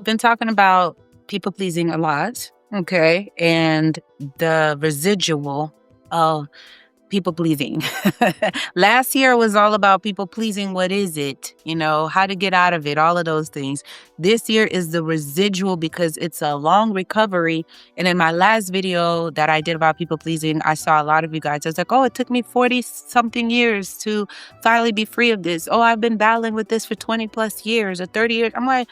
Been talking about people pleasing a lot, okay, and the residual of people pleasing. Last year was all about people pleasing. What is it? How to get out of it, all of those things. This year is the residual because it's a long recovery. And in my last video that I did about people pleasing, I saw a lot of you guys. I was like, oh, it took me 40 something years to finally be free of this. Oh, I've been battling with this for 20 plus years or 30 years. I'm like,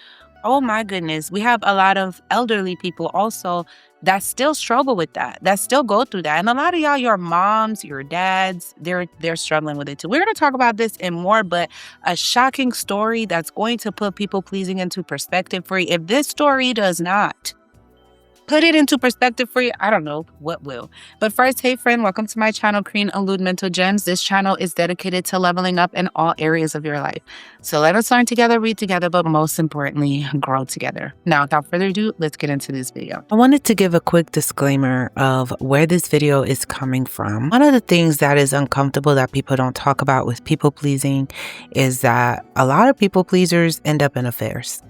oh my goodness. We have a lot of elderly people also that still struggle with that still go through that. And a lot of y'all, your moms, your dads, they're struggling with it too. We're going to talk about this and more, but a shocking story that's going to put people pleasing into perspective for you. If this story does not put it into perspective for you, I don't know what will. But first, hey friend, welcome to my channel, Green Elude Mental Gems. This channel is dedicated to leveling up in all areas of your life. So let us learn together, read together, but most importantly, grow together. Now, without further ado, let's get into this video. I wanted to give a quick disclaimer of where this video is coming from. One of the things that is uncomfortable that people don't talk about with people pleasing is that a lot of people pleasers end up in affairs.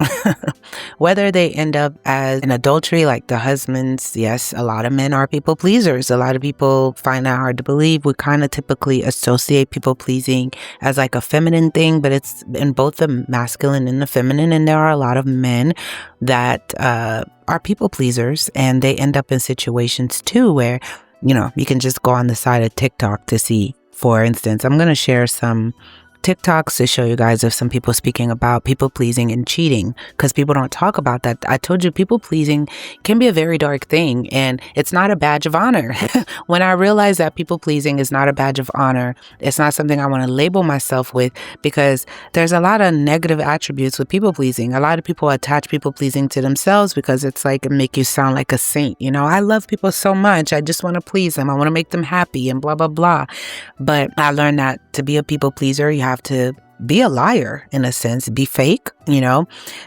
Whether they end up as an adultery like the husbands, yes, a lot of men are people pleasers. A lot of people find that hard to believe. We kind of typically associate people pleasing as like a feminine thing, but it's in both the masculine and the feminine. And there are a lot of men that are people pleasers, and they end up in situations too where, you can just go on the side of TikTok to see. For instance, I'm going to share some TikToks to show you guys of some people speaking about people pleasing and cheating, because people don't talk about that. I told you people pleasing can be a very dark thing, and it's not a badge of honor. When I realized that people pleasing is not a badge of honor, it's not something I want to label myself with, because there's a lot of negative attributes with people pleasing. A lot of people attach people pleasing to themselves because it's like it make you sound like a saint. I love people so much. I just want to please them. I want to make them happy and blah, blah, blah. But I learned that to be a people pleaser, you have to be a liar in a sense, be fake,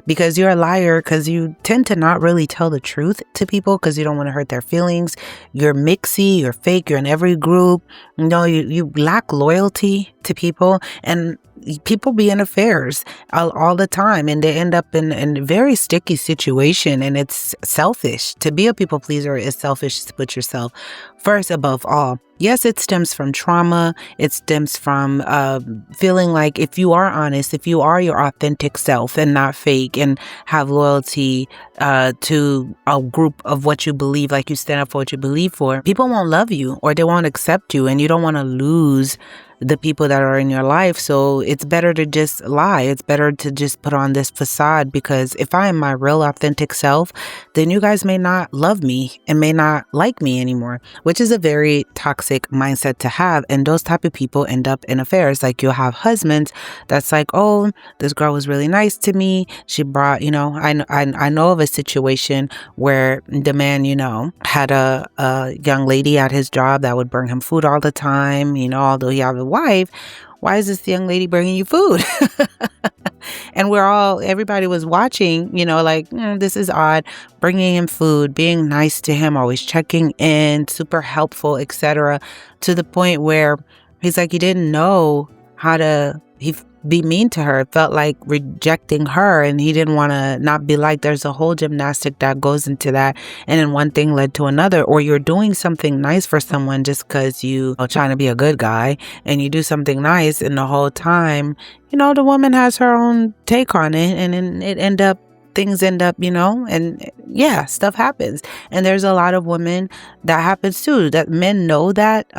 because you're a liar because you tend to not really tell the truth to people because you don't want to hurt their feelings. You're mixy, you're fake, you're in every group. You lack loyalty to people, and people be in affairs all the time, and they end up in a very sticky situation, and it's selfish. To be a people pleaser is selfish to put yourself first above all. Yes, it stems from trauma. It stems from feeling like if you are honest, if you are your authentic self and not fake, and have loyalty to a group of what you believe, like you stand up for what you believe for, people won't love you or they won't accept you, and you don't want to lose the people that are in your life. So it's better to just lie. It's better to just put on this facade, because if I am my real authentic self, then you guys may not love me and may not like me anymore, which is a very toxic mindset to have. And those type of people end up in affairs. Like you'll have husbands that's like, oh, this girl was really nice to me. She brought, I know of a situation where the man, had a young lady at his job that would bring him food all the time, although he had a wife. Why is this young lady bringing you food? And everybody was watching, this is odd, bringing him food, being nice to him, always checking in, super helpful, etc. To the point where he's like, he didn't know how to be mean to her. It felt like rejecting her, and he didn't want to not be like. There's a whole gymnastic that goes into that, and then one thing led to another. Or you're doing something nice for someone just because you are trying to be a good guy, and you do something nice, and the whole time, the woman has her own take on it, and then things end up, and yeah, stuff happens. And there's a lot of women that happens too, that men know that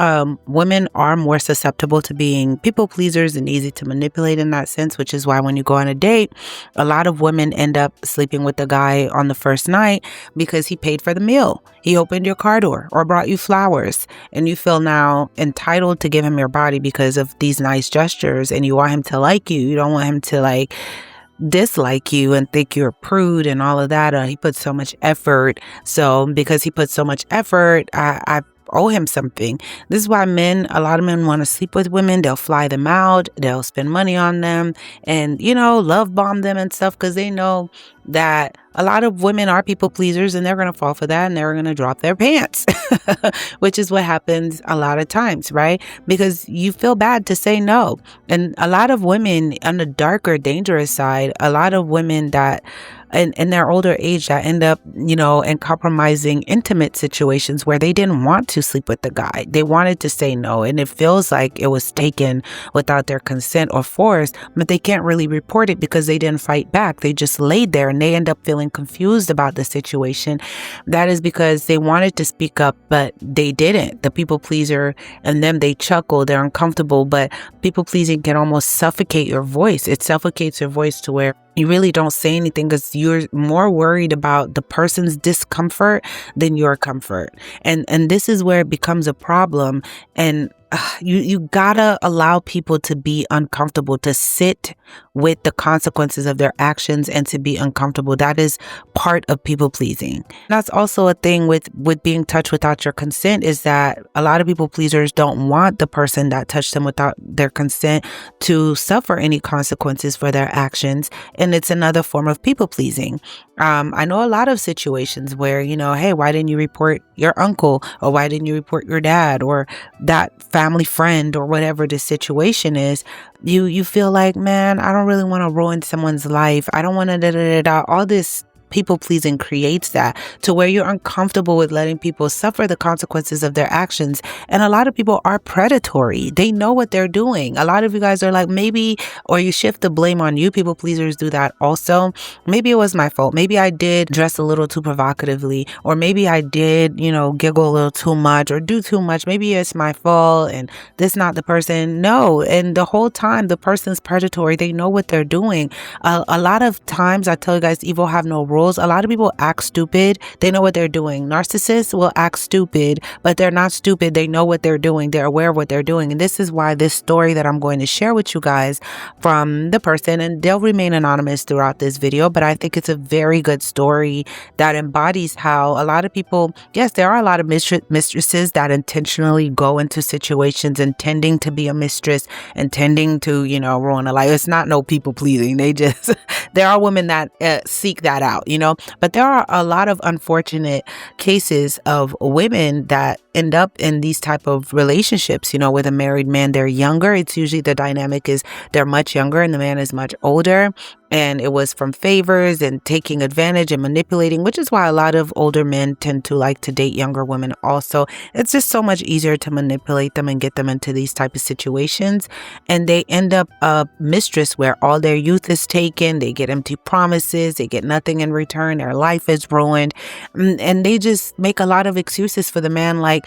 women are more susceptible to being people pleasers and easy to manipulate in that sense, which is why when you go on a date, a lot of women end up sleeping with the guy on the first night because he paid for the meal. He opened your car door or brought you flowers, and you feel now entitled to give him your body because of these nice gestures, and you want him to like you. You don't want him to dislike you and think you're a prude and all of that. He put so much effort. So because he put so much effort, I owe him something. This is why a lot of men want to sleep with women. They'll fly them out. They'll spend money on them and, love bomb them and stuff, because they know that a lot of women are people pleasers, and they're going to fall for that, and they're going to drop their pants, which is what happens a lot of times, right? Because you feel bad to say no. And a lot of women on the darker, dangerous side, a lot of women that in their older age that end up, in compromising intimate situations where they didn't want to sleep with the guy. They wanted to say no, and it feels like it was taken without their consent or forced, but they can't really report it because they didn't fight back. They just laid there and they end up feeling confused about the situation. That is because they wanted to speak up, but they didn't. The people pleaser and them, they chuckle, they're uncomfortable, but people pleasing can almost suffocate your voice. It suffocates your voice to where you really don't say anything because you're more worried about the person's discomfort than your comfort. And this is where it becomes a problem. And you gotta allow people to be uncomfortable, to sit with the consequences of their actions and to be uncomfortable. That is part of people pleasing. That's also a thing with being touched without your consent, is that a lot of people pleasers don't want the person that touched them without their consent to suffer any consequences for their actions. And it's another form of people pleasing. I know a lot of situations where, hey, why didn't you report your uncle, or why didn't you report your dad, or that family friend, or whatever the situation is. You feel like, man, I don't really want to ruin someone's life. I don't want to da-da-da-da. All this people pleasing creates that to where you're uncomfortable with letting people suffer the consequences of their actions. And a lot of people are predatory. They know what they're doing. A lot of you guys are like, maybe, or you shift the blame on you. People pleasers do that also. Maybe it was my fault. Maybe I did dress a little too provocatively, or maybe I did, giggle a little too much or do too much. Maybe it's my fault and this not the person. No. And the whole time the person's predatory. They know what they're doing. A lot of times I tell you guys, evil have no rules. A lot of people act stupid. They know what they're doing. Narcissists will act stupid, but they're not stupid. They know what they're doing. They're aware of what they're doing. And this is why this story that I'm going to share with you guys from the person, and they'll remain anonymous throughout this video, but I think it's a very good story that embodies how a lot of people, yes, there are a lot of mistresses that intentionally go into situations intending to be a mistress, intending to, ruin a life. It's not no people pleasing. They just, there are women that seek that out. But there are a lot of unfortunate cases of women that end up in these type of relationships, with a married man. They're younger. It's usually the dynamic is they're much younger and the man is much older. And it was from favors and taking advantage and manipulating, which is why a lot of older men tend to like to date younger women also. It's just so much easier to manipulate them and get them into these type of situations. And they end up a mistress where all their youth is taken. They get empty promises. They get nothing in return. Their life is ruined. And they just make a lot of excuses for the man, like,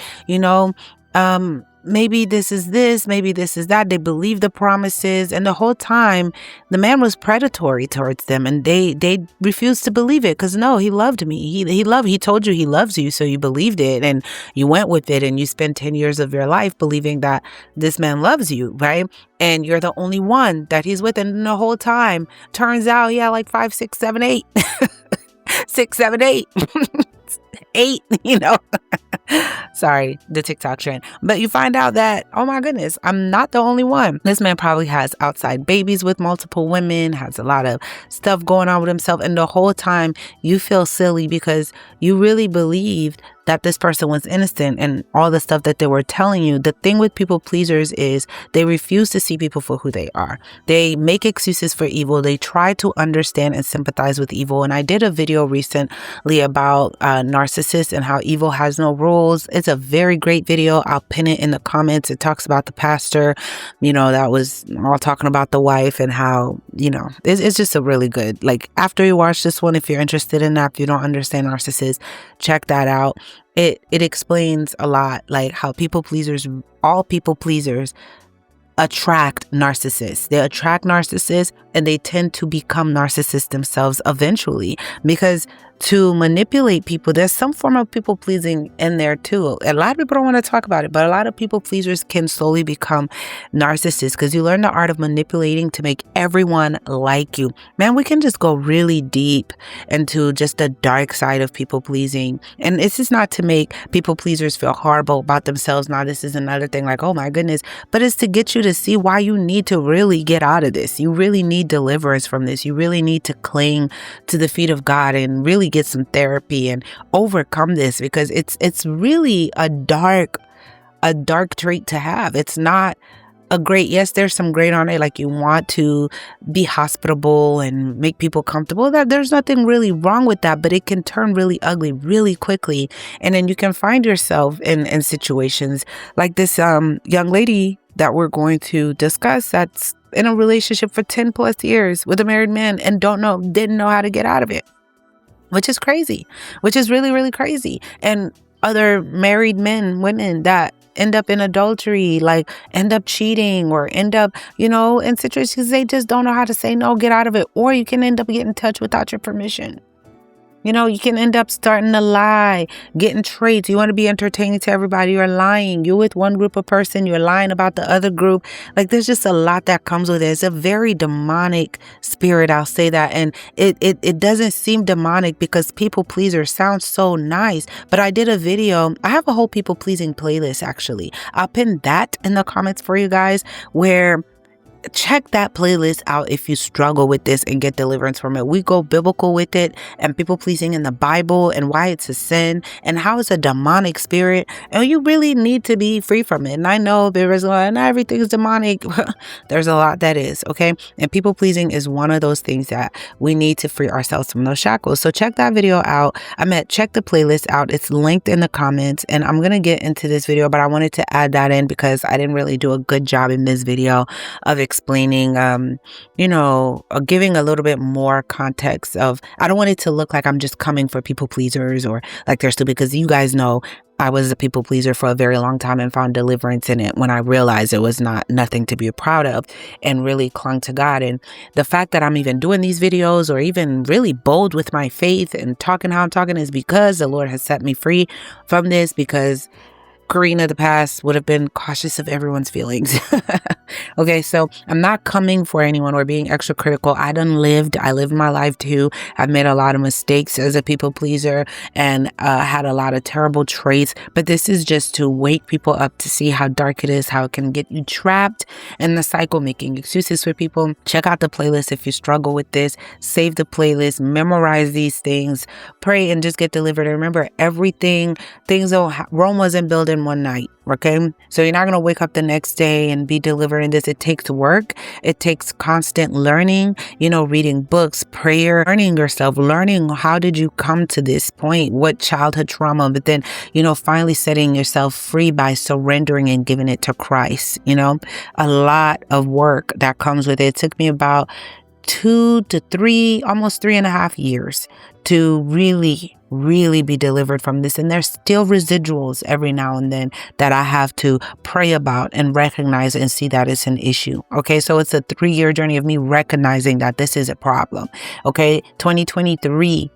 maybe this is this, maybe this is that. They believe the promises, and the whole time the man was predatory towards them, and they refused to believe it because no, he loved me. He told you he loves you, so you believed it and you went with it, and you spent 10 years of your life believing that this man loves you, right? And you're the only one that he's with, and the whole time turns out, yeah, like 5, 6, 7, 8, 6, 7, 8. 8, sorry, the TikTok trend. But you find out that, oh my goodness, I'm not the only one. This man probably has outside babies with multiple women, has a lot of stuff going on with himself. And the whole time you feel silly because you really believed that this person was innocent and all the stuff that they were telling you. The thing with people pleasers is they refuse to see people for who they are. They make excuses for evil. They try to understand and sympathize with evil. And I did a video recently about narcissists and how evil has no rules. It's a very great video. I'll pin it in the comments. It talks about the pastor, that was all talking about the wife and how, it's just a really good, like, after you watch this one, if you're interested in that, if you don't understand narcissists, check that out. It explains a lot, like how all people pleasers attract narcissists. They attract narcissists and they tend to become narcissists themselves eventually, because to manipulate people, there's some form of people pleasing in there too. A lot of people don't want to talk about it, but a lot of people pleasers can slowly become narcissists because you learn the art of manipulating to make everyone like you. Man, we can just go really deep into just the dark side of people pleasing. And this is not to make people pleasers feel horrible about themselves. Now, this is another thing like, oh my goodness, but it's to get you to see why you need to really get out of this. You really need deliverance from this. You really need to cling to the feet of God and really get some therapy and overcome this, because it's really a dark trait to have. It's not a great, yes, there's some great on it. Like you want to be hospitable and make people comfortable. That there's nothing really wrong with that, but it can turn really ugly really quickly. And then you can find yourself in situations like this young lady that we're going to discuss that's in a relationship for 10 plus years with a married man and didn't know how to get out of it, which is crazy, which is really, really crazy. And other married men, women that end up in adultery, like end up cheating or end up, in situations they just don't know how to say no, get out of it. Or you can end up getting in touch without your permission. You can end up starting to lie, getting traits. You want to be entertaining to everybody. You're lying. You're with one group of person. You're lying about the other group. Like there's just a lot that comes with it. It's a very demonic spirit. I'll say that. And it doesn't seem demonic because people pleaser sounds so nice. But I did a video. I have a whole people pleasing playlist actually. I'll pin that in the comments for you guys where check that playlist out if you struggle with this and get deliverance from it. We go biblical with it and people pleasing in the Bible and why it's a sin and how it's a demonic spirit. And you really need to be free from it. And I know there's not everything is demonic. There's a lot that is, okay? And people pleasing is one of those things that we need to free ourselves from those shackles. So check that video out. Check the playlist out. It's linked in the comments and I'm going to get into this video, but I wanted to add that in because I didn't really do a good job in this video of explaining, giving a little bit more context of, I don't want it to look like I'm just coming for people pleasers or like they're still, because you guys know I was a people pleaser for a very long time and found deliverance in it when I realized it was nothing to be proud of and really clung to God. And the fact that I'm even doing these videos or even really bold with my faith and talking how I'm talking is because the Lord has set me free from this, because Karina the past would have been cautious of everyone's feelings. Okay, so I'm not coming for anyone or being extra critical. I lived my life too. I've made a lot of mistakes as a people pleaser and had a lot of terrible traits, but this is just to wake people up to see how dark it is, how it can get you trapped in the cycle, making excuses for people. Check out the playlist if you struggle with this. Save the playlist, memorize these things, pray, and just get delivered. And remember, Rome wasn't built in one night. Okay, so you're not going to wake up the next day and be delivered in this. It takes work. It takes constant learning, reading books, prayer, learning yourself, learning how did you come to this point, what childhood trauma, but then, finally setting yourself free by surrendering and giving it to Christ. A lot of work that comes with it. It took me about 2 to 3, almost 3.5 years to really be delivered from this. And there's still residuals every now and then that I have to pray about and recognize and see that it's an issue. Okay, so it's a 3-year journey of me recognizing that this is a problem. Okay, 2023,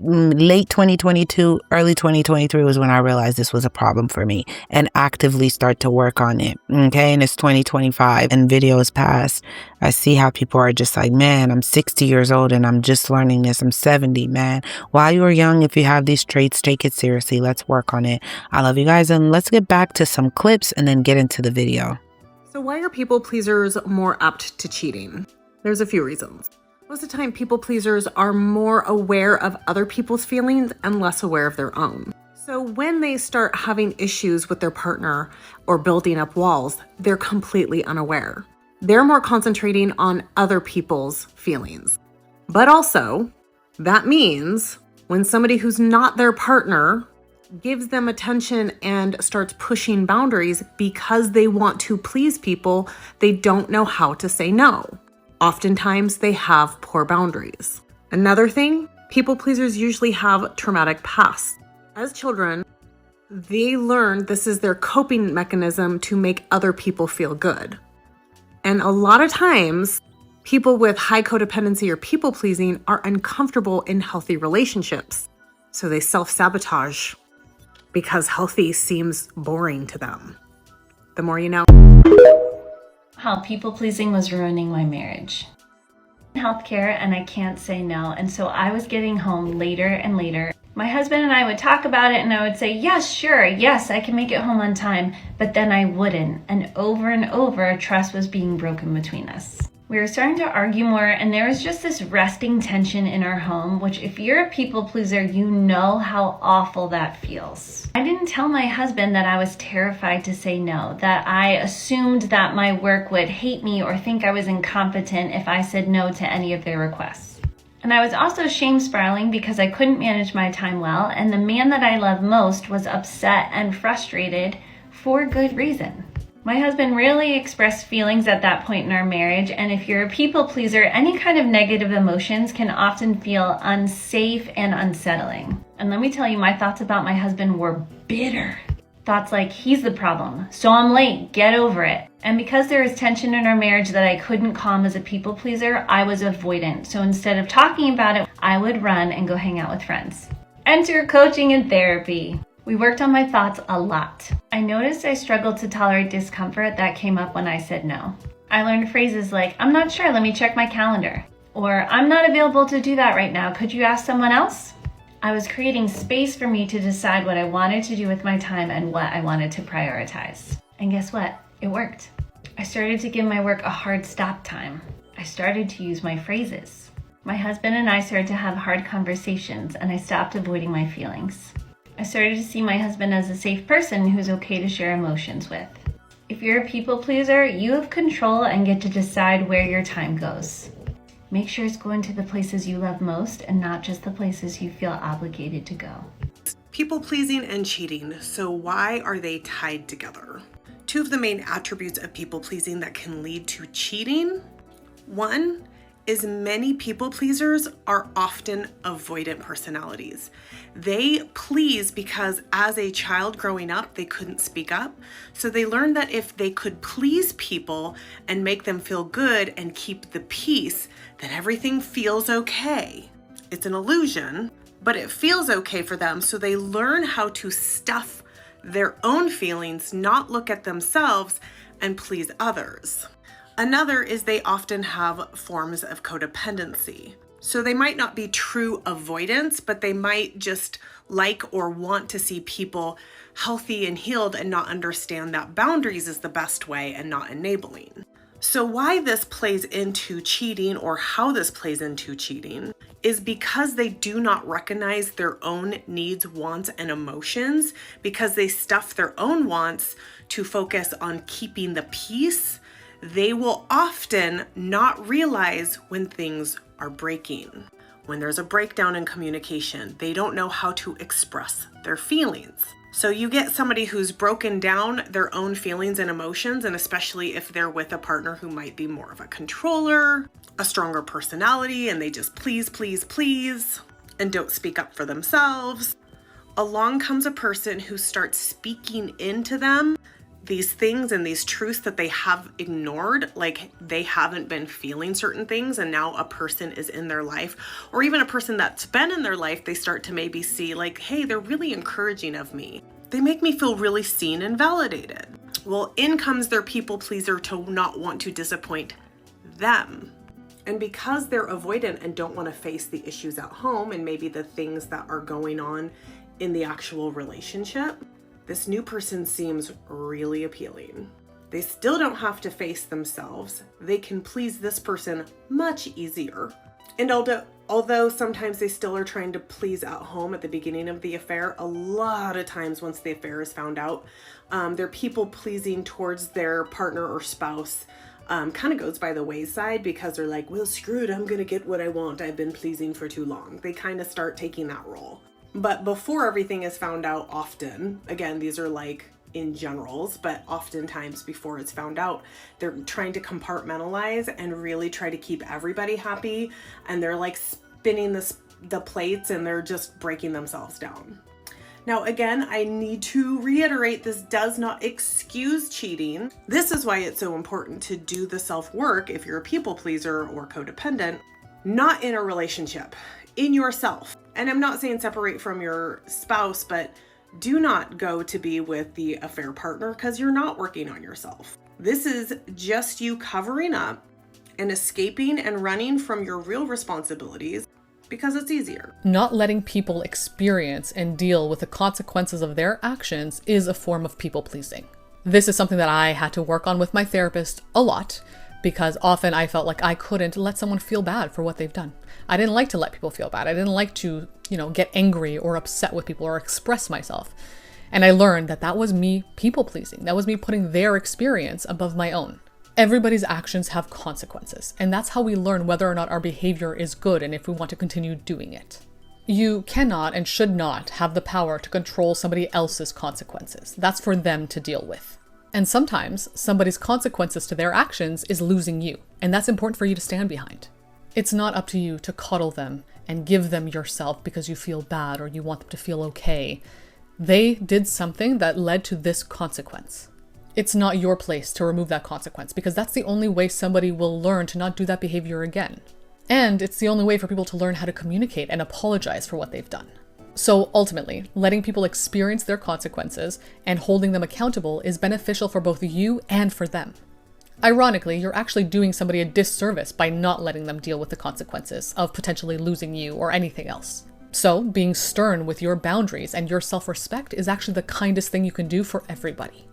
late 2022, early 2023 was when I realized this was a problem for me and actively start to work on it. Okay, and it's 2025 and videos past. I see how people are just like, man, I'm 60 years old and I'm just learning this. I'm 70, man. While you are young, if you have these traits, take it seriously. Let's work on it. I love you guys, and let's get back to some clips and then get into the video. So why are people pleasers more apt to cheating? There's a few reasons. Most of the time, people pleasers are more aware of other people's feelings and less aware of their own. So when they start having issues with their partner or building up walls, they're completely unaware. They're more concentrating on other people's feelings. But also, that means when somebody who's not their partner gives them attention and starts pushing boundaries because they want to please people, they don't know how to say no. Oftentimes, they have poor boundaries. Another thing, people pleasers usually have traumatic pasts. As children, they learn this is their coping mechanism to make other people feel good. And a lot of times, people with high codependency or people pleasing are uncomfortable in healthy relationships. So they self-sabotage because healthy seems boring to them. The more you know. How people-pleasing was ruining my marriage. Healthcare, and I can't say no, and so I was getting home later and later. My husband and I would talk about it and I would say, yes, sure, yes, I can make it home on time, but then I wouldn't, and over trust was being broken between us. We were starting to argue more, and there was just this resting tension in our home, which if you're a people pleaser, you know how awful that feels. I didn't tell my husband that I was terrified to say no, that I assumed that my work would hate me or think I was incompetent if I said no to any of their requests. And I was also shame spiraling because I couldn't manage my time well, and the man that I love most was upset and frustrated for good reason. My husband rarely expressed feelings at that point in our marriage, and if you're a people pleaser, any kind of negative emotions can often feel unsafe and unsettling. And let me tell you, my thoughts about my husband were bitter. Thoughts like, he's the problem, so I'm late, get over it. And because there was tension in our marriage that I couldn't calm as a people pleaser, I was avoidant. So instead of talking about it, I would run and go hang out with friends. Enter coaching and therapy. We worked on my thoughts a lot. I noticed I struggled to tolerate discomfort that came up when I said no. I learned phrases like, I'm not sure, let me check my calendar. Or, I'm not available to do that right now, could you ask someone else? I was creating space for me to decide what I wanted to do with my time and what I wanted to prioritize. And guess what? It worked. I started to give my work a hard stop time. I started to use my phrases. My husband and I started to have hard conversations, and I stopped avoiding my feelings. I started to see my husband as a safe person who's okay to share emotions with. If you're a people pleaser, you have control and get to decide where your time goes. Make sure it's going to the places you love most and not just the places you feel obligated to go. People pleasing and cheating. So why are they tied together? Two of the main attributes of people pleasing that can lead to cheating. One is many people pleasers are often avoidant personalities. They please because as a child growing up, they couldn't speak up. So they learned that if they could please people and make them feel good and keep the peace, then everything feels okay. It's an illusion, but it feels okay for them. So they learn how to stuff their own feelings, not look at themselves and please others. Another is they often have forms of codependency. So they might not be true avoidance, but they might just like or want to see people healthy and healed and not understand that boundaries is the best way and not enabling. So why this plays into cheating or how this plays into cheating is because they do not recognize their own needs, wants, and emotions, because they stuff their own wants to focus on keeping the peace. They will often not realize when things are breaking. When there's a breakdown in communication, they don't know how to express their feelings. So you get somebody who's broken down their own feelings and emotions, and especially if they're with a partner who might be more of a controller, a stronger personality, and they just please, and don't speak up for themselves. Along comes a person who starts speaking into them these things and these truths that they have ignored, like they haven't been feeling certain things, and now a person is in their life, or even a person that's been in their life, they start to maybe see like, hey, they're really encouraging of me. They make me feel really seen and validated. Well, in comes their people pleaser to not want to disappoint them. And because they're avoidant and don't want to face the issues at home and maybe the things that are going on in the actual relationship, this new person seems really appealing. They still don't have to face themselves. They can please this person much easier. And although sometimes they still are trying to please at home at the beginning of the affair, a lot of times once the affair is found out, they're people pleasing towards their partner or spouse kind of goes by the wayside because they're like, well, screw it, I'm gonna get what I want. I've been pleasing for too long. They kind of start taking that role. But before everything is found out, often, again, these are like in generals, but oftentimes before it's found out, they're trying to compartmentalize and really try to keep everybody happy. And they're like spinning the plates and they're just breaking themselves down. Now, again, I need to reiterate, this does not excuse cheating. This is why it's so important to do the self-work if you're a people pleaser or codependent, not in a relationship, in yourself. And I'm not saying separate from your spouse, but do not go to be with the affair partner because you're not working on yourself. This is just you covering up and escaping and running from your real responsibilities because it's easier. Not letting people experience and deal with the consequences of their actions is a form of people pleasing. This is something that I had to work on with my therapist a lot because often I felt like I couldn't let someone feel bad for what they've done. I didn't like to let people feel bad. I didn't like to, get angry or upset with people or express myself. And I learned that that was me people pleasing. That was me putting their experience above my own. Everybody's actions have consequences, and that's how we learn whether or not our behavior is good and if we want to continue doing it. You cannot and should not have the power to control somebody else's consequences. That's for them to deal with. And sometimes somebody's consequences to their actions is losing you, and that's important for you to stand behind. It's not up to you to coddle them and give them yourself because you feel bad or you want them to feel okay. They did something that led to this consequence. It's not your place to remove that consequence because that's the only way somebody will learn to not do that behavior again. And it's the only way for people to learn how to communicate and apologize for what they've done. So ultimately, letting people experience their consequences and holding them accountable is beneficial for both you and for them. Ironically, you're actually doing somebody a disservice by not letting them deal with the consequences of potentially losing you or anything else. So, being stern with your boundaries and your self-respect is actually the kindest thing you can do for everybody.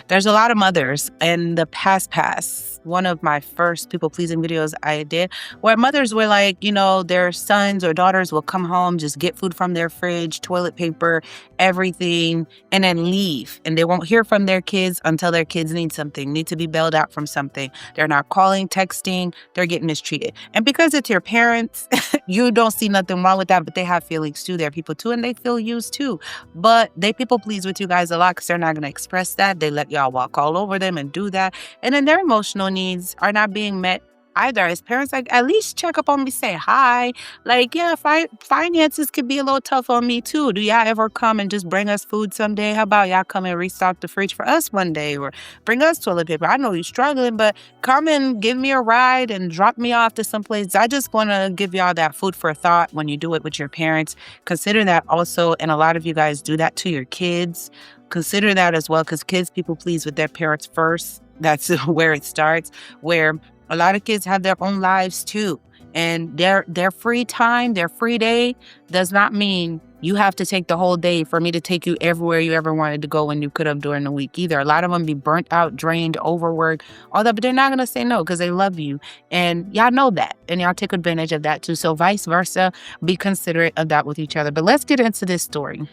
There's a lot of mothers in the past. One of my first people-pleasing videos I did, where mothers were like, their sons or daughters will come home, just get food from their fridge, toilet paper, everything, and then leave. And they won't hear from their kids until their kids need something, need to be bailed out from something. They're not calling, texting, they're getting mistreated. And because it's your parents, you don't see nothing wrong with that, but they have feelings too. They're people too, and they feel used too. But they people please with you guys a lot because they're not going to express that. They let y'all walk all over them and do that. And then their emotional needs are not being met either. As parents, like, at least check up on me, say hi. Like, yeah, finances could be a little tough on me too. Do y'all ever come and just bring us food someday? How about y'all come and restock the fridge for us one day, or bring us toilet paper? I know you're struggling, but come and give me a ride and drop me off to someplace. I just want to give y'all that food for thought when you do it with your parents. Consider that also, and a lot of you guys do that to your kids. Consider that as well, because kids people please with their parents first. That's where it starts, where a lot of kids have their own lives too. And their free time, their free day does not mean you have to take the whole day for me to take you everywhere you ever wanted to go when you could have during the week either. A lot of them be burnt out, drained, overworked, all that, but they're not going to say no because they love you. And y'all know that. And y'all take advantage of that too. So vice versa, be considerate of that with each other. But let's get into this story.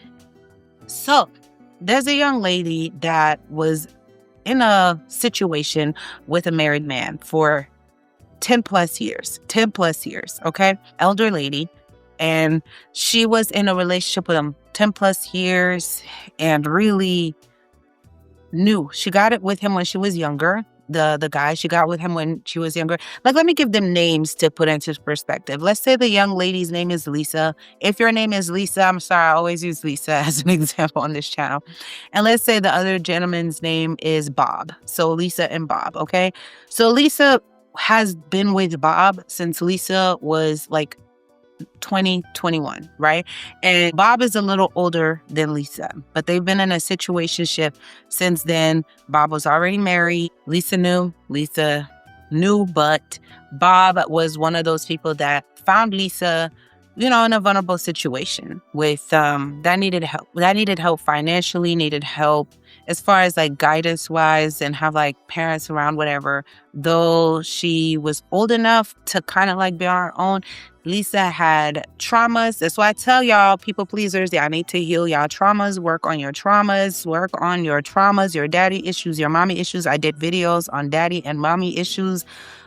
So there's a young lady that was in a situation with a married man for 10 plus years, okay? Elder lady. And she was in a relationship with him 10 plus years and really knew. She got it with him when she was younger. The guy, she got with him when she was younger. Like, let me give them names to put into perspective. Let's say the young lady's name is Lisa. If your name is Lisa, I'm sorry, I always use Lisa as an example on this channel. And let's say the other gentleman's name is Bob. So Lisa and Bob, okay? So Lisa has been with Bob since Lisa was like 2021, right? And Bob is a little older than Lisa, but they've been in a situationship since then. Bob was already married. Lisa knew, but Bob was one of those people that found Lisa, in a vulnerable situation with that needed help financially, needed help as far as like guidance wise, and have like parents around, whatever. Though she was old enough to kind of like be on her own, Lisa had traumas. That's why I tell y'all, people pleasers, y'all need to heal y'all traumas, work on your traumas, your daddy issues, your mommy issues. I did videos on daddy and mommy issues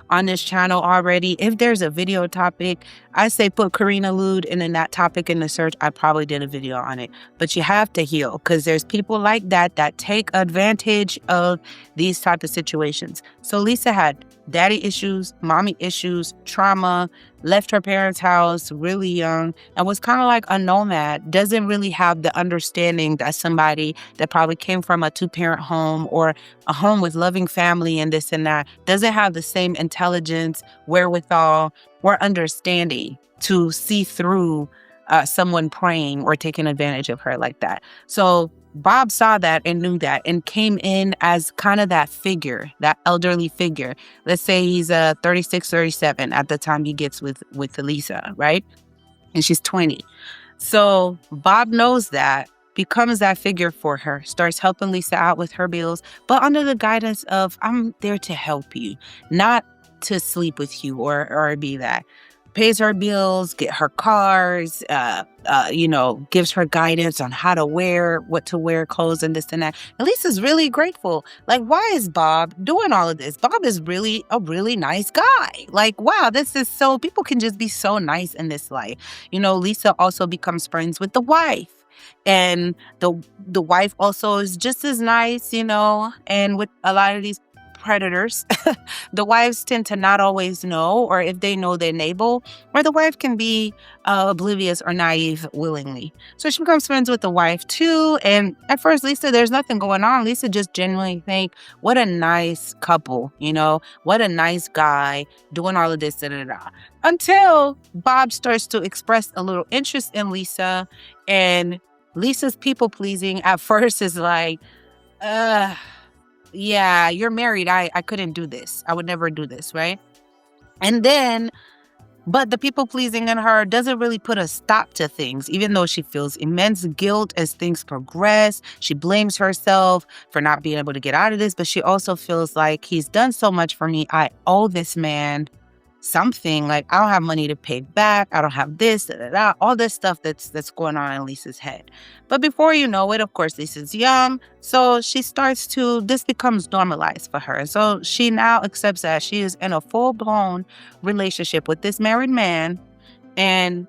on this channel already. If there's a video topic, I say put Karina Lude and then that topic in the search. I probably did a video on it. But you have to heal, because there's people like that take advantage of these type of situations. So Lisa had daddy issues, mommy issues, trauma, left her parents' house really young, and was kind of like a nomad. Doesn't really have the understanding that somebody that probably came from a 2-parent home or a home with loving family and this and that doesn't have the same intelligence, wherewithal, or understanding to see through someone preying or taking advantage of her like that. So Bob saw that and knew that and came in as kind of that figure, that elderly figure. Let's say he's 36, 37 at the time he gets with Lisa, right? And she's 20. So Bob knows that becomes that figure for her, starts helping Lisa out with her bills, but under the guidance of, I'm there to help you, not to sleep with you or be that. Pays her bills, get her cars, gives her guidance on how to wear, what to wear, clothes and this and that. And Lisa's really grateful. Like, why is Bob doing all of this? Bob is really a really nice guy. Like, wow, people can just be so nice in this life. Lisa also becomes friends with the wife. And the wife also is just as nice, and with a lot of these predators, the wives tend to not always know, or if they know, they enable, or the wife can be oblivious or naive willingly. So she becomes friends with the wife too. And at first, Lisa, there's nothing going on. Lisa just genuinely think, what a nice couple, what a nice guy doing all of this, until Bob starts to express a little interest in Lisa. And Lisa's people pleasing at first is like, yeah, you're married. I couldn't do this. I would never do this, right? But the people pleasing in her doesn't really put a stop to things, even though she feels immense guilt as things progress. She blames herself for not being able to get out of this, but she also feels like, he's done so much for me. I owe this man something. Like, I don't have money to pay back. I don't have this, all this stuff that's going on in Lisa's head. But before you know it, of course, Lisa's young. So this becomes normalized for her. And so she now accepts that she is in a full-blown relationship with this married man and,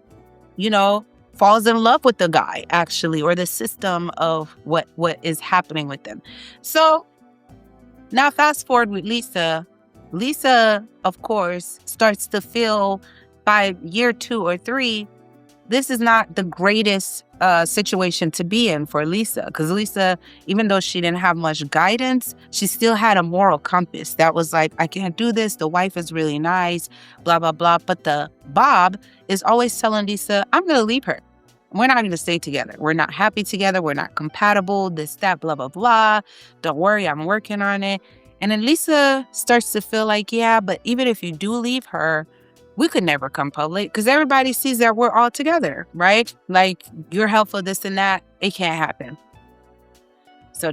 falls in love with the guy, actually, or the system of what is happening with them. So now fast forward with Lisa. Lisa, of course, starts to feel by year 2 or 3, this is not the greatest situation to be in for Lisa. Because Lisa, even though she didn't have much guidance, she still had a moral compass that was like, I can't do this. The wife is really nice, blah, blah, blah. But the Bob is always telling Lisa, I'm going to leave her. We're not going to stay together. We're not happy together. We're not compatible, this, that, blah, blah, blah. Don't worry, I'm working on it. And then Lisa starts to feel like, yeah, but even if you do leave her, we could never come public because everybody sees that we're all together, right? Like, you're helpful, this and that. It can't happen. So,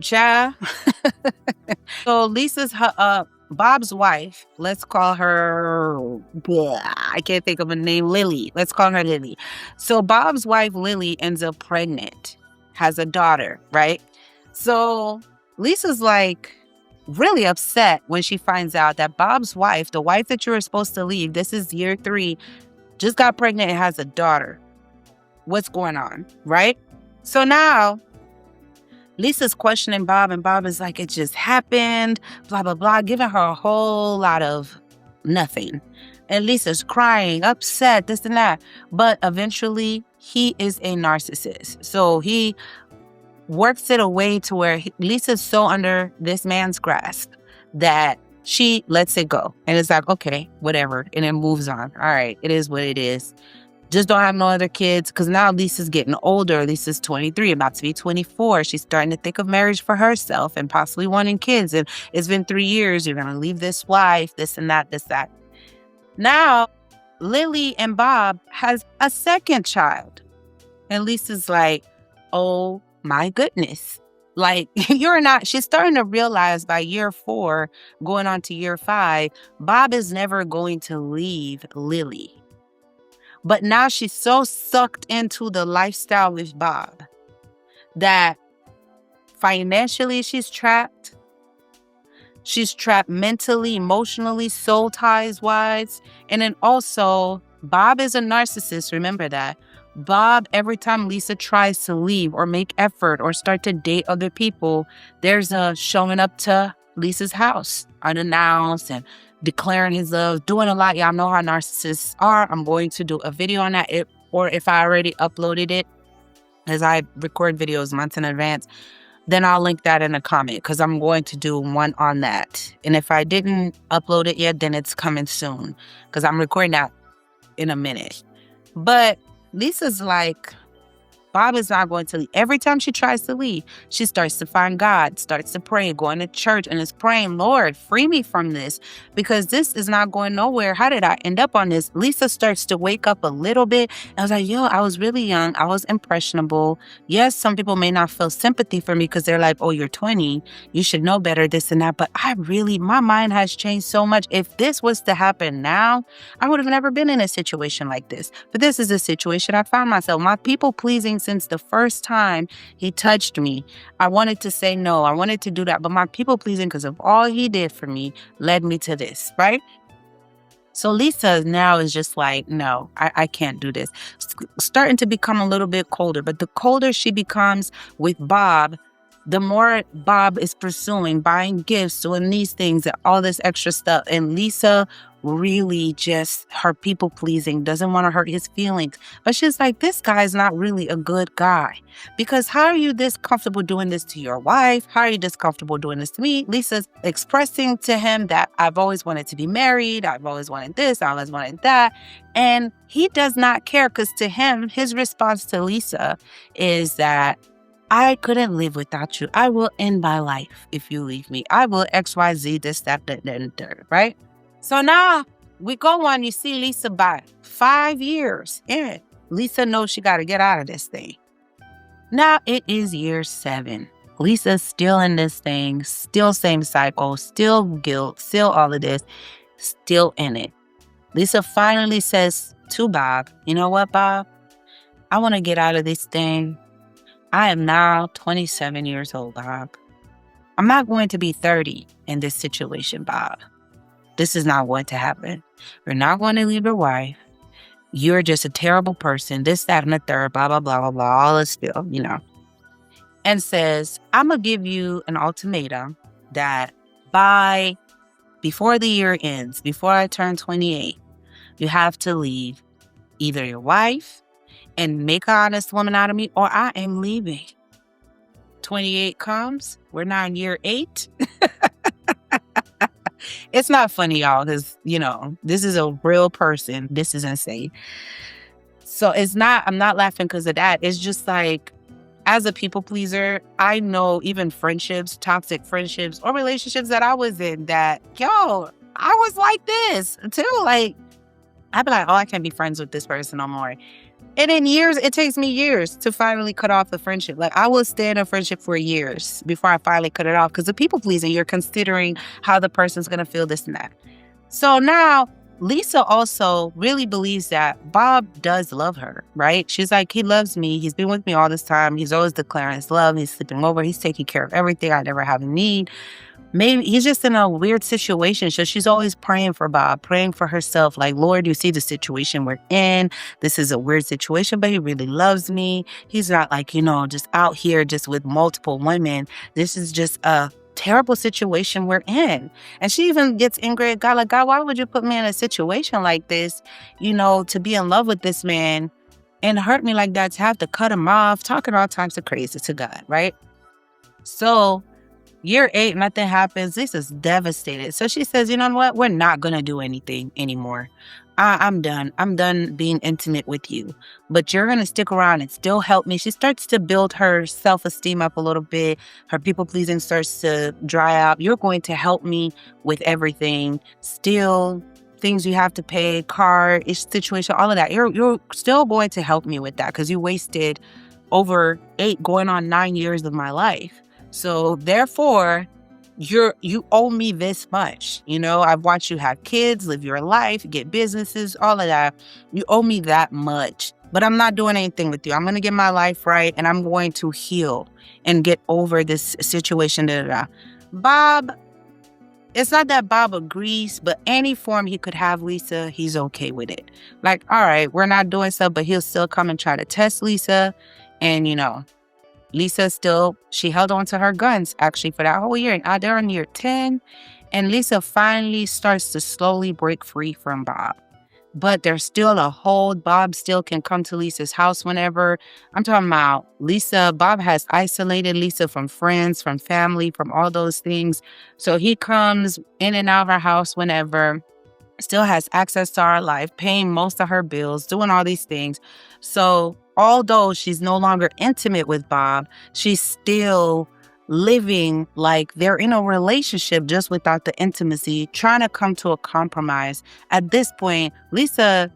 so Lisa's Bob's wife, let's call her, I can't think of a name, Lily. Let's call her Lily. So Bob's wife, Lily, ends up pregnant, has a daughter, right? So Lisa's like, really upset when she finds out that Bob's wife, the wife that you were supposed to leave, this is year 3, just got pregnant and has a daughter. What's going on, right? So now Lisa's questioning Bob, and Bob is like, it just happened, blah, blah, blah, giving her a whole lot of nothing. And Lisa's crying, upset, this and that. But eventually, he is a narcissist. So he works it a way to where Lisa's so under this man's grasp that she lets it go. And it's like, okay, whatever. And it moves on. All right, it is what it is. Just don't have no other kids. Because now Lisa's getting older. Lisa's 23, about to be 24. She's starting to think of marriage for herself and possibly wanting kids. And it's been 3 years. You're going to leave this wife, this and that, this, that. Now, Lily and Bob has a second child. And Lisa's like, oh, my goodness. Like, she's starting to realize by year 4, going on to year 5, Bob is never going to leave Lily. But now she's so sucked into the lifestyle with Bob that financially she's trapped. She's trapped mentally, emotionally, soul ties wise. And then also, Bob is a narcissist. Remember that. Bob, every time Lisa tries to leave or make effort or start to date other people, there's a showing up to Lisa's house unannounced and declaring his love, doing a lot. Y'all know how narcissists are. I'm going to do a video on that, or if I already uploaded it, as I record videos months in advance, then I'll link that in a comment because I'm going to do one on that. And if I didn't upload it yet, then it's coming soon because I'm recording that in a minute. But Lisa's like, Bob is not going to leave. Every time she tries to leave, she starts to find God, starts to pray, going to church, and is praying, Lord, free me from this, because this is not going nowhere. How did I end up on this? Lisa starts to wake up a little bit. I was like, yo, I was really young. I was impressionable. Yes, some people may not feel sympathy for me because they're like, oh, you're 20. You should know better, this and that. But my mind has changed so much. If this was to happen now, I would have never been in a situation like this. But this is a situation I found myself. My people pleasing since the first time he touched me. I wanted to say no. I wanted to do that. But my people pleasing, because of all he did for me, led me to this, right? So Lisa now is just like, no, I can't do this. Starting to become a little bit colder. But the colder she becomes with Bob, the more Bob is pursuing, buying gifts, doing these things, and all this extra stuff. And Lisa really just, her people pleasing, doesn't want to hurt his feelings. But she's like, this guy's not really a good guy. Because how are you this comfortable doing this to your wife? How are you this comfortable doing this to me? Lisa's expressing to him that I've always wanted to be married. I've always wanted this. I always wanted that. And he does not care, because to him, his response to Lisa is that I couldn't live without you. I will end my life if you leave me. I will XYZ, this, that, and third, right? So now we go on, you see Lisa by 5 years in. Lisa knows she got to get out of this thing. Now it is year 7. Lisa's still in this thing, still same cycle, still guilt, still all of this, still in it. Lisa finally says to Bob, you know what, Bob? I want to get out of this thing. I am now 27 years old, Bob. I'm not going to be 30 in this situation, Bob. This is not going to happen. You're not going to leave your wife. You're just a terrible person. This, that, and the third, blah, blah, blah, blah, blah, all this spill, And says, I'm going to give you an ultimatum that before the year ends, before I turn 28, you have to leave either your wife and make an honest woman out of me, or I am leaving. 28 comes. We're now in year 8. It's not funny, y'all, because, this is a real person. This is insane. So I'm not laughing because of that. It's just like, as a people pleaser, I know even friendships, toxic friendships or relationships that I was in that, I was like this too. Like, I'd be like, oh, I can't be friends with this person no more. And it takes me years to finally cut off the friendship. Like, I will stay in a friendship for years before I finally cut it off. Because the people pleasing, you're considering how the person's going to feel, this and that. So now Lisa also really believes that Bob does love her, right? She's like, he loves me. He's been with me all this time. He's always declaring his love. He's sleeping over. He's taking care of everything I never have a need. Maybe he's just in a weird situation. So she's always praying for Bob, praying for herself. Like, Lord, you see the situation we're in. This is a weird situation, but he really loves me. He's not like, just out here just with multiple women. This is just a terrible situation we're in. And she even gets angry at God, like, God, why would you put me in a situation like this, to be in love with this man and hurt me like that, to have to cut him off, talking all types of crazy to God, right? So year 8, nothing happens. Lisa's devastated. So she says, you know what? We're not going to do anything anymore. I'm done. I'm done being intimate with you. But you're going to stick around and still help me. She starts to build her self-esteem up a little bit. Her people-pleasing starts to dry out. You're going to help me with everything. Still, things you have to pay, car, situation, all of that. You're still going to help me with that because you wasted over 8 going on 9 years of my life. So therefore, you owe me this much. I've watched you have kids, live your life, get businesses, all of that. You owe me that much. But I'm not doing anything with you. I'm going to get my life right, and I'm going to heal and get over this situation. Bob, it's not that Bob agrees, but any form he could have Lisa, he's okay with it. Like, all right, we're not doing so, but he'll still come and try to test Lisa. And, Lisa she held on to her guns, actually, for that whole year. And they're in year 10. And Lisa finally starts to slowly break free from Bob. But there's still a hold. Bob still can come to Lisa's house whenever. I'm talking about Bob has isolated Lisa from friends, from family, from all those things. So he comes in and out of her house whenever. still has access to our life, paying most of her bills, doing all these things. So although she's no longer intimate with Bob, she's still living like they're in a relationship just without the intimacy, trying to come to a compromise. At this point, Lisa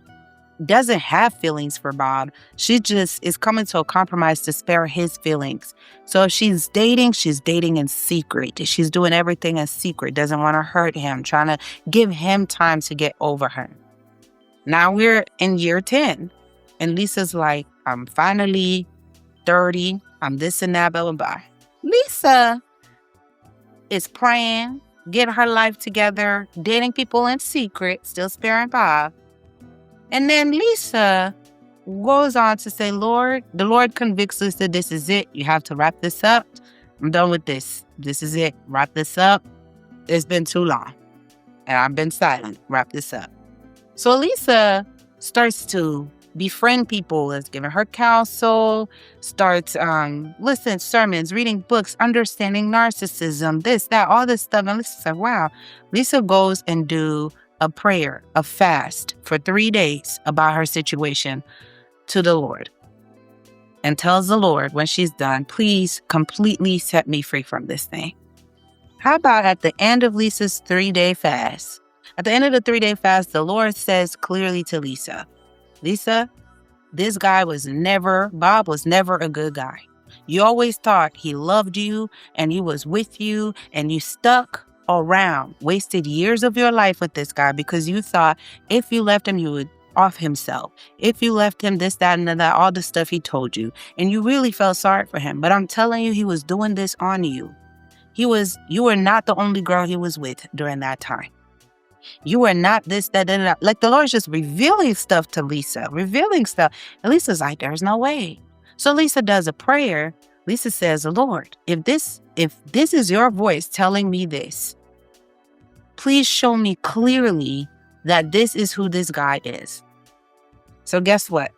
doesn't have feelings for Bob. She just is coming to a compromise to spare his feelings. So if she's dating in secret. She's doing everything in secret, doesn't want to hurt him, trying to give him time to get over her. Now we're in year 10. And Lisa's like, I'm finally 30. I'm this and that, blah, blah, blah. Lisa is praying, getting her life together, dating people in secret, still sparing Bob. And then Lisa goes on to say, Lord, the Lord convicts Lisa, this is it. You have to wrap this up. I'm done with this. This is it. Wrap this up. It's been too long. And I've been silent. Wrap this up. So Lisa starts to befriend people, is giving her counsel, starts listening to sermons, reading books, understanding narcissism, this, that, all this stuff. And Lisa's like, wow. Lisa goes and do a prayer, a fast for 3 days about her situation to the Lord, and tells the Lord when she's done, please completely set me free from this thing. How about at the end of Lisa's 3-day fast? At the end of the 3-day fast, the Lord says clearly to Lisa, Lisa, this guy Bob was never a good guy. You always thought he loved you and he was with you and you stuck around, wasted years of your life with this guy because you thought if you left him, you would off himself. If you left him, this, that, and that, all the stuff he told you. And you really felt sorry for him. But I'm telling you, he was doing this on you. You were not the only girl he was with during that time. You were not this, that, that. Like the Lord's just revealing stuff to Lisa, revealing stuff. And Lisa's like, there's no way. So Lisa does a prayer. Lisa says, Lord, if this is your voice telling me this, please show me clearly that this is who this guy is. So guess what?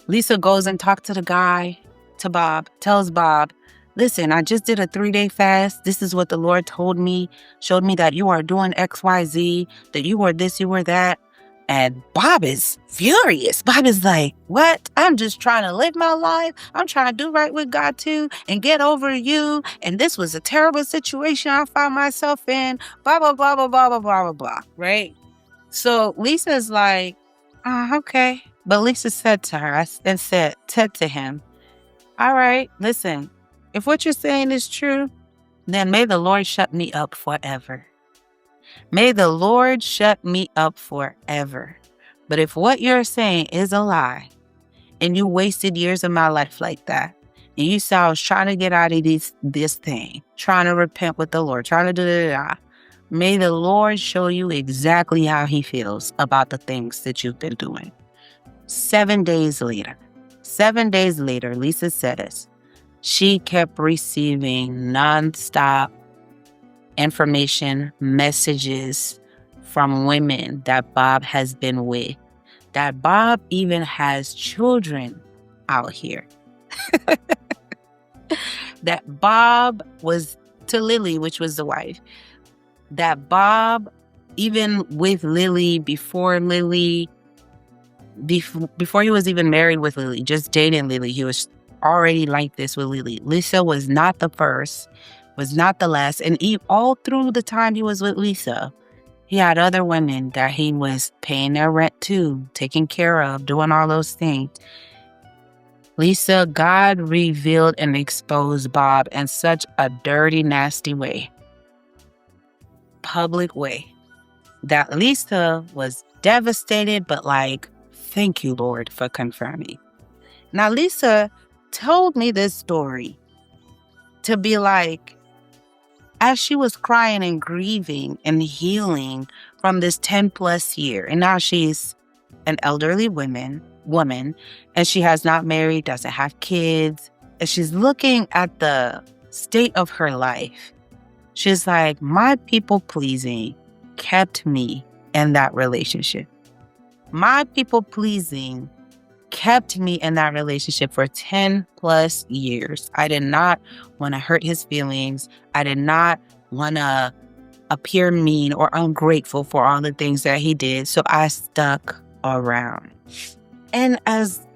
Lisa goes and talks to the guy, to Bob, tells Bob, listen, I just did a 3-day fast. This is what the Lord told me, showed me that you are doing XYZ, that you were this, you were that. And Bob is furious. Bob is like, what? I'm just trying to live my life. I'm trying to do right with God too and get over you. And this was a terrible situation I found myself in. Blah, blah, blah, blah, blah, blah, blah, blah, blah. Right? So Lisa's like, okay. But Lisa said to her and said to him, all right, listen, if what you're saying is true, then may the Lord shut me up forever. May the Lord shut me up forever. But if what you're saying is a lie, and you wasted years of my life like that, and you saw I was trying to get out of this thing, trying to repent with the Lord, trying to do, may the Lord show you exactly how he feels about the things that you've been doing. 7 days later, Lisa says, she kept receiving nonstop information, messages from women that Bob has been with, that Bob even has children out here. That Bob was to Lily, which was the wife, that Bob, even with Lily, before he was even married with Lily, just dating Lily, he was already like this with Lily. Lisa was not the first, was not the last. And all through the time he was with Lisa, he had other women that he was paying their rent to, taking care of, doing all those things. Lisa, God revealed and exposed Bob in such a dirty, nasty way, public way, that Lisa was devastated, but like, thank you, Lord, for confirming. Now, Lisa told me this story to be like, as she was crying and grieving and healing from this 10 plus year, and now she's an elderly woman, and she has not married, doesn't have kids, and she's looking at the state of her life. She's like, my people pleasing kept me in that relationship. My people pleasing kept me in that relationship for 10 plus years. I did not want to hurt his feelings. I did not want to appear mean or ungrateful for all the things that he did. So I stuck around. And as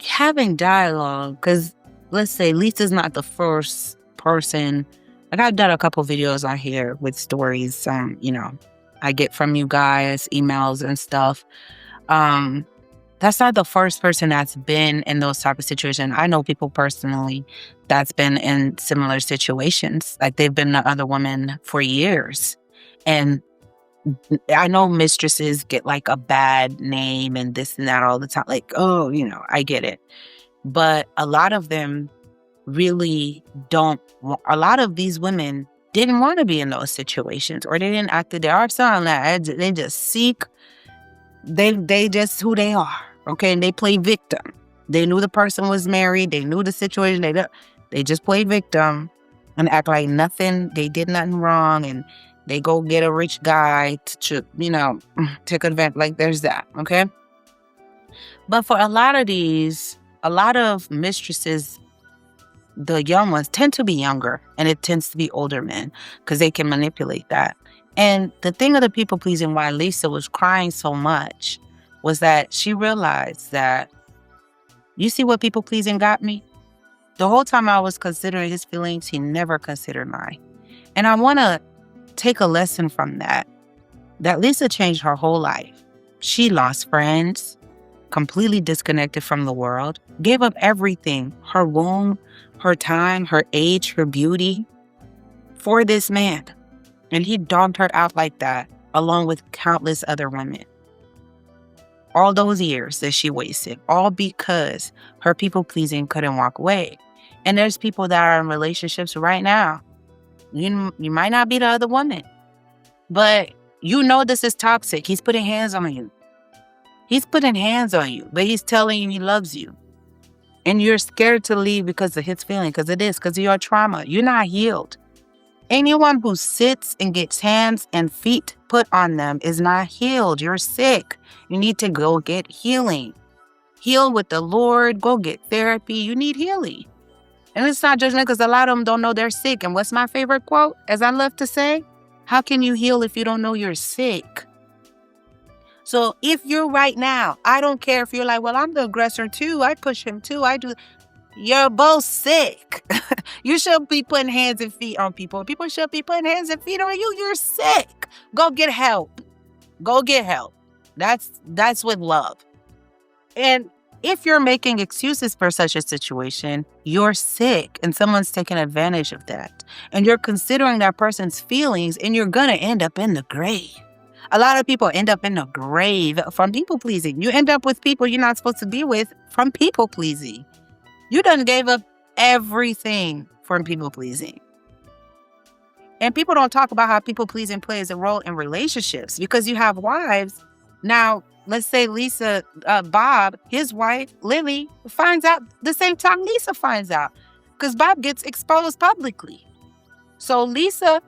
having dialogue, because let's say Lisa's not the first person. Like, I've done a couple videos on here with stories, I get from you guys, emails and stuff. That's not the first person that's been in those type of situations. I know people personally that's been in similar situations. Like, they've been the other woman for years. And I know mistresses get like a bad name and this and that all the time. Like, oh, I get it. But a lot of them really don't. A lot of these women didn't want to be in those situations, or they didn't act. They are something that they just seek. They just who they are. Okay, and they play victim. They knew the person was married. They knew the situation. They just play victim and act like nothing. They did nothing wrong, and they go get a rich guy to take advantage. Like, there's that. Okay, but for a lot of mistresses, the young ones tend to be younger, and it tends to be older men because they can manipulate that. And the thing of the people pleasing, why Lisa was crying so much, was that she realized that, you see what people pleasing got me? The whole time I was considering his feelings, he never considered mine. And I want to take a lesson from that Lisa changed her whole life. She lost friends, completely disconnected from the world, gave up everything, her womb, her time, her age, her beauty, for this man. And he dogged her out like that, along with countless other women. All those years that she wasted, all because her people-pleasing couldn't walk away. And there's people that are in relationships right now. You might not be the other woman, but this is toxic. He's putting hands on you. But he's telling you he loves you. And you're scared to leave because of his feeling, because of your trauma. You're not healed. Anyone who sits and gets hands and feet put on them is not healed. You're sick. You need to go get healing. Heal with the Lord. Go get therapy. You need healing. And it's not judgment, because a lot of them don't know they're sick. And what's my favorite quote, as I love to say? How can you heal if you don't know you're sick? So if you're right now, I don't care if you're like, well, I'm the aggressor too. I push him too. I do. You're both sick. You should be putting hands and feet on people. People should be putting hands and feet on you. You're sick. Go get help. That's with love. And if you're making excuses for such a situation, you're sick and someone's taking advantage of that. And you're considering that person's feelings, and you're going to end up in the grave. A lot of people end up in the grave from people pleasing. You end up with people you're not supposed to be with from people pleasing. You done gave up everything for people pleasing. And people don't talk about how people pleasing plays a role in relationships, because you have wives. Now, let's say Bob, his wife, Lily, finds out the same time Lisa finds out, because Bob gets exposed publicly. So Lisa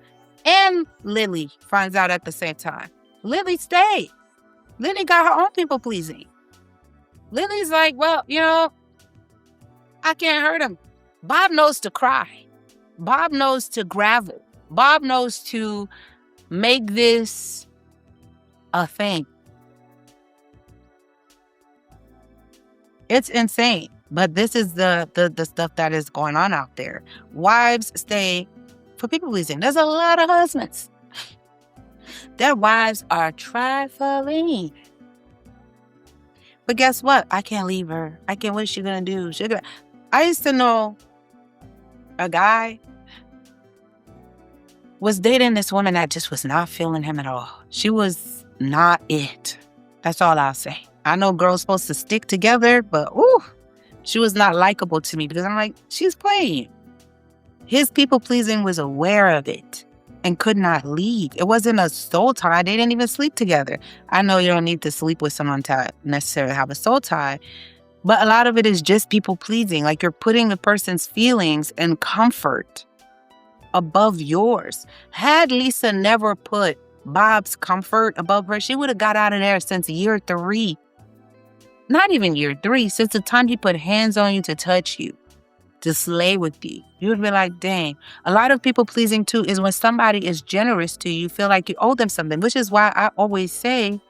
and Lily finds out at the same time. Lily stayed. Lily got her own people pleasing. Lily's like, well, I can't hurt him. Bob knows to cry. Bob knows to gravel. Bob knows to make this a thing. It's insane. But this is the stuff that is going on out there. Wives stay for people pleasing. There's a lot of husbands. Their wives are trifling. But guess what? I can't leave her. I can't. What's she gonna do? I used to know a guy was dating this woman that just was not feeling him at all. She was not it. That's all I'll say. I know girls supposed to stick together, but she was not likable to me, because I'm like, she's playing. His people pleasing was aware of it and could not leave. It wasn't a soul tie. They didn't even sleep together. I know you don't need to sleep with someone to necessarily have a soul tie, but a lot of it is just people pleasing. Like, you're putting the person's feelings and comfort above yours. Had Lisa never put Bob's comfort above her, she would have got out of there since year 3. Not even year 3, since the time he put hands on you to touch you. to slay with you. You would be like, dang. A lot of people pleasing too is when somebody is generous to you, you feel like you owe them something, which is why I always say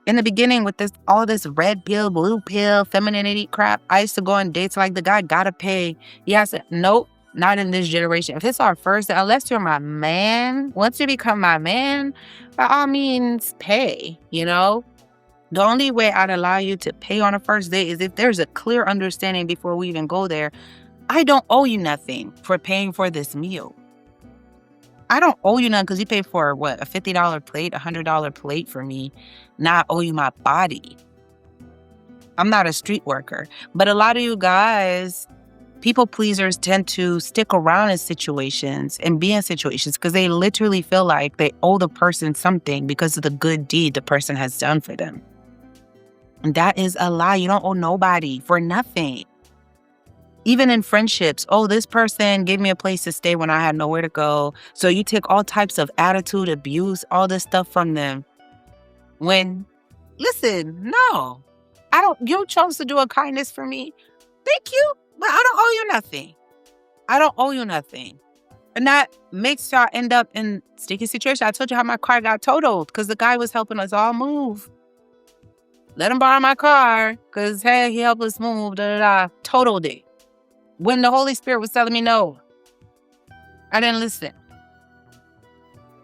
in the beginning with all this red pill, blue pill, femininity crap, I used to go on dates like the guy gotta pay. Yes, nope, not in this generation. If it's our first, unless you're my man, once you become my man, by all means, pay, The only way I'd allow you to pay on a first date is if there's a clear understanding before we even go there. I don't owe you nothing for paying for this meal. I don't owe you nothing because you paid for, a $50 plate, $100 plate for me. Now I owe you my body. I'm not a street worker. But a lot of you guys, people pleasers, tend to stick around in situations and be in situations because they literally feel like they owe the person something because of the good deed the person has done for them. And that is a lie. You don't owe nobody for nothing. Even in friendships, this person gave me a place to stay when I had nowhere to go. So you take all types of attitude, abuse, all this stuff from them. Listen, no. You chose to do a kindness for me. Thank you, but I don't owe you nothing. I don't owe you nothing. And that makes y'all end up in sticky situations. I told you how my car got totaled because the guy was helping us all move. Let him borrow my car because, hey, he helped us move, totaled it. When the Holy Spirit was telling me no, I didn't listen.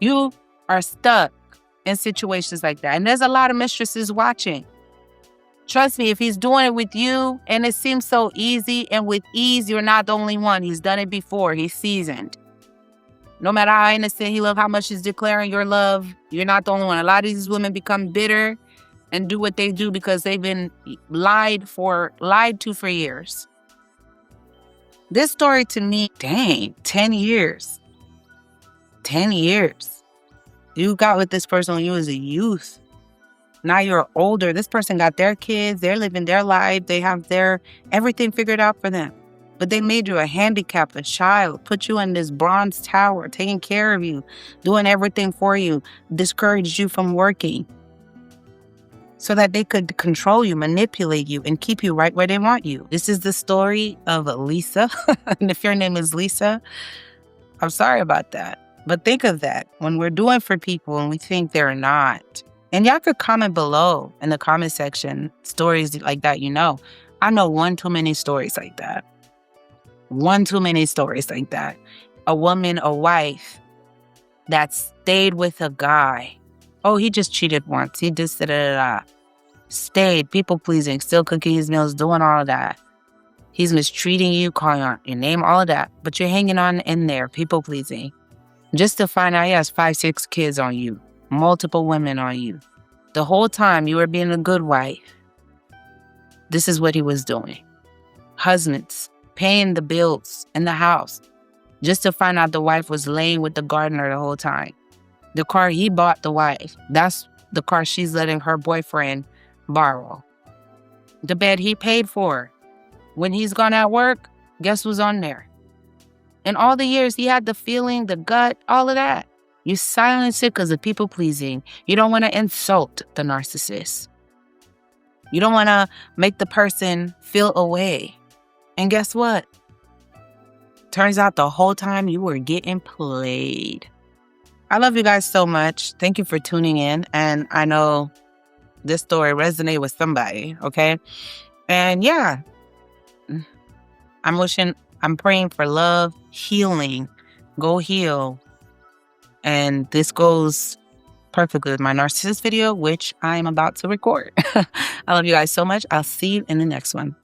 You are stuck in situations like that. And there's a lot of mistresses watching. Trust me, if he's doing it with you and it seems so easy, and with ease, you're not the only one. He's done it before. He's seasoned. No matter how innocent he loves, how much he's declaring your love, you're not the only one. A lot of these women become bitter and do what they do because they've been lied to for years. This story to me, dang, 10 years. 10 years. You got with this person when you was a youth. Now you're older. This person got their kids. They're living their life. They have everything figured out for them. But they made you a handicap, a child, put you in this bronze tower, taking care of you, doing everything for you, discouraged you from working so that they could control you, manipulate you, and keep you right where they want you. This is the story of Lisa. And if your name is Lisa, I'm sorry about that. But think of that. When we're doing for people and we think they're not. And y'all could comment below in the comment section stories like that, I know one too many stories like that. One too many stories like that. A woman, a wife that stayed with a guy. Oh, he just cheated once. He just stayed, people pleasing, still cooking his meals, doing all of that. He's mistreating you, calling out your name, all of that. But you're hanging on in there, people pleasing. Just to find out he has 5, 6 kids on you. Multiple women on you. The whole time you were being a good wife. This is what he was doing. Husbands paying the bills in the house. Just to find out the wife was laying with the gardener the whole time. The car he bought the wife, that's the car she's letting her boyfriend borrow. The bed he paid for. When he's gone at work, guess who's on there? In all the years, he had the feeling, the gut, all of that. You silence it because of people pleasing. You don't want to insult the narcissist. You don't want to make the person feel away. And guess what? Turns out the whole time you were getting played. I love you guys so much. Thank you for tuning in. And I know this story resonated with somebody, okay? And yeah, I'm praying for love, healing. Go heal. And this goes perfectly with my narcissist video, which I'm about to record. I love you guys so much. I'll see you in the next one.